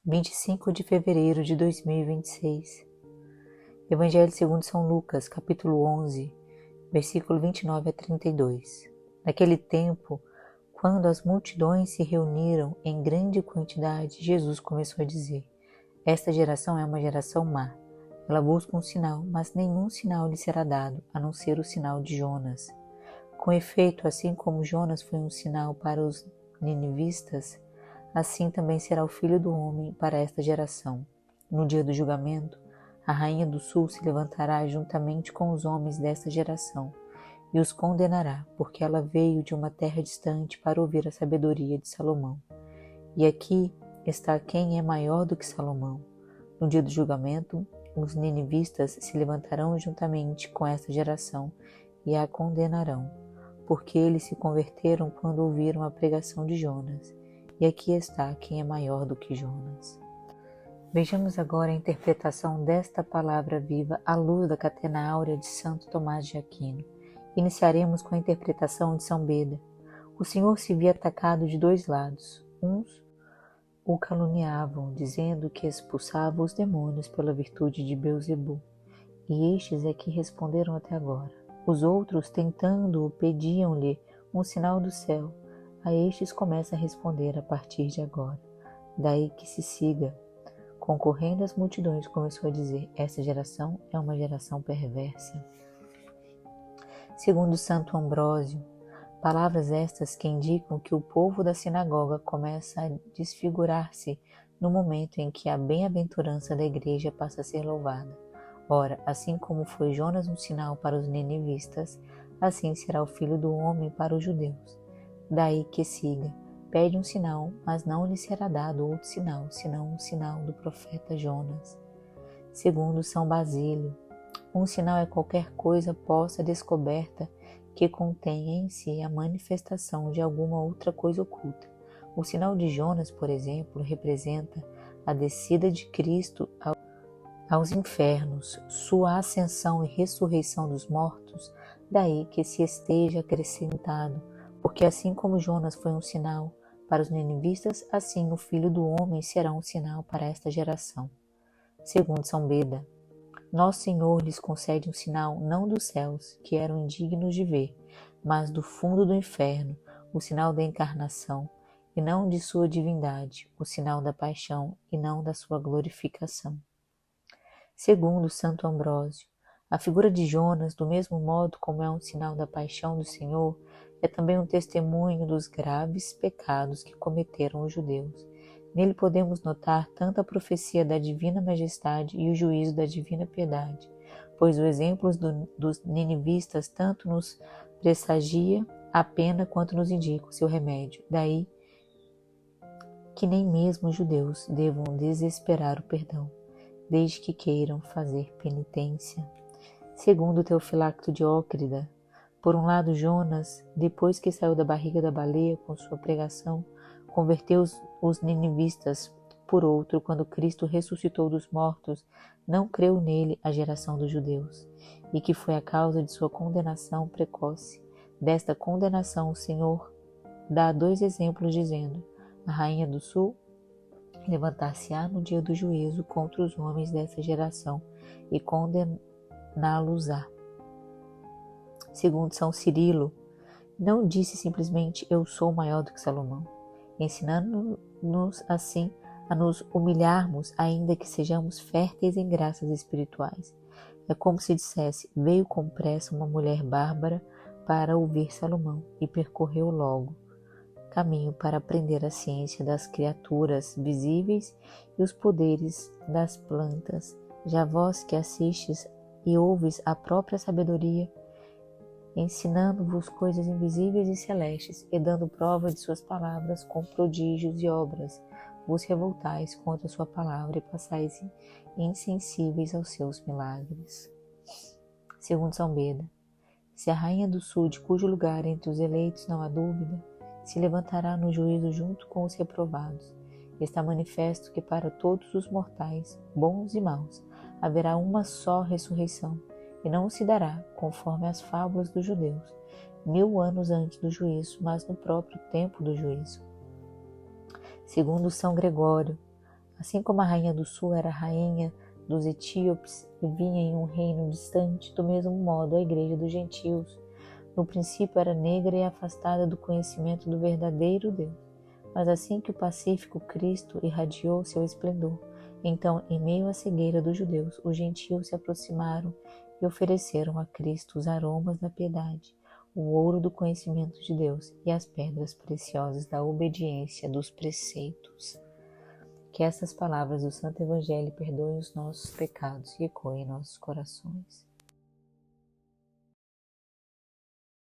25 de fevereiro de 2026. Evangelho segundo São Lucas, capítulo 11, versículo 29 a 32. Naquele tempo, quando as multidões se reuniram em grande quantidade, Jesus começou a dizer: Esta geração é uma geração má. Ela busca um sinal, mas nenhum sinal lhe será dado, a não ser o sinal de Jonas. Com efeito, assim como Jonas foi um sinal para os ninivistas, assim também será o Filho do Homem para esta geração. No dia do julgamento, a rainha do sul se levantará juntamente com os homens desta geração e os condenará, porque ela veio de uma terra distante para ouvir a sabedoria de Salomão. E aqui está quem é maior do que Salomão. No dia do julgamento, os ninivistas se levantarão juntamente com esta geração e a condenarão, porque eles se converteram quando ouviram a pregação de Jonas. E aqui está quem é maior do que Jonas. Vejamos agora a interpretação desta palavra viva à luz da Catena Áurea de Santo Tomás de Aquino. Iniciaremos com a interpretação de São Beda. O Senhor se via atacado de dois lados. Uns o caluniavam, dizendo que expulsava os demônios pela virtude de Beelzebul, e estes é que responderam até agora. Os outros, tentando-o, pediam-lhe um sinal do céu. A estes começa a responder a partir de agora. Daí que se siga. Concorrendo às multidões, começou a dizer: esta geração é uma geração perversa. Segundo Santo Ambrósio, palavras estas que indicam que o povo da sinagoga começa a desfigurar-se no momento em que a bem-aventurança da igreja passa a ser louvada. Ora, assim como foi Jonas um sinal para os ninivistas, assim será o Filho do Homem para os judeus. Daí que siga, pede um sinal, mas não lhe será dado outro sinal, senão o sinal do profeta Jonas. Segundo São Basílio, um sinal é qualquer coisa posta descoberta que contenha em si a manifestação de alguma outra coisa oculta. O sinal de Jonas, por exemplo, representa a descida de Cristo aos infernos, sua ascensão e ressurreição dos mortos, daí que se esteja acrescentado, porque assim como Jonas foi um sinal para os ninivistas, assim o Filho do Homem será um sinal para esta geração. Segundo São Beda, Nosso Senhor lhes concede um sinal não dos céus, que eram indignos de ver, mas do fundo do inferno, o sinal da encarnação, e não de sua divindade, o sinal da paixão, e não da sua glorificação. Segundo Santo Ambrósio, a figura de Jonas, do mesmo modo como é um sinal da paixão do Senhor, é também um testemunho dos graves pecados que cometeram os judeus. Nele podemos notar tanto a profecia da divina majestade e o juízo da divina piedade, pois o exemplo dos ninivistas tanto nos pressagia a pena quanto nos indica o seu remédio. Daí que nem mesmo os judeus devam desesperar o perdão, desde que queiram fazer penitência. Segundo Teofilacto de Ócrida, por um lado Jonas, depois que saiu da barriga da baleia com sua pregação, converteu os ninivistas. Por outro, quando Cristo ressuscitou dos mortos, não creu nele a geração dos judeus, e que foi a causa de sua condenação precoce. Desta condenação o Senhor dá dois exemplos, dizendo: a rainha do sul levantar-se-á no dia do juízo contra os homens dessa geração e condená-los-á. Segundo São Cirilo, não disse simplesmente eu sou maior do que Salomão, ensinando-nos assim a nos humilharmos, ainda que sejamos férteis em graças espirituais. É como se dissesse: veio com pressa uma mulher bárbara para ouvir Salomão e percorreu logo caminho para aprender a ciência das criaturas visíveis e os poderes das plantas. Já vós que assistes e ouves a própria sabedoria, ensinando-vos coisas invisíveis e celestes, e dando prova de suas palavras com prodígios e obras, vos revoltais contra sua palavra e passais insensíveis aos seus milagres. Segundo São Beda, se a rainha do sul, de cujo lugar entre os eleitos não há dúvida, se levantará no juízo junto com os reprovados, está manifesto que para todos os mortais, bons e maus, haverá uma só ressurreição, e não se dará, conforme as fábulas dos judeus, 1000 anos antes do juízo, mas no próprio tempo do juízo. Segundo São Gregório, Assim como a rainha do sul era a rainha dos etíopes e vinha em um reino distante, do mesmo modo a igreja dos gentios, no princípio era negra e afastada do conhecimento do verdadeiro Deus. Mas assim que o pacífico Cristo irradiou seu esplendor, então, em meio à cegueira dos judeus, os gentios se aproximaram e ofereceram a Cristo os aromas da piedade, o ouro do conhecimento de Deus e as pedras preciosas da obediência dos preceitos. Que essas palavras do Santo Evangelho perdoem os nossos pecados e ecoem em nossos corações.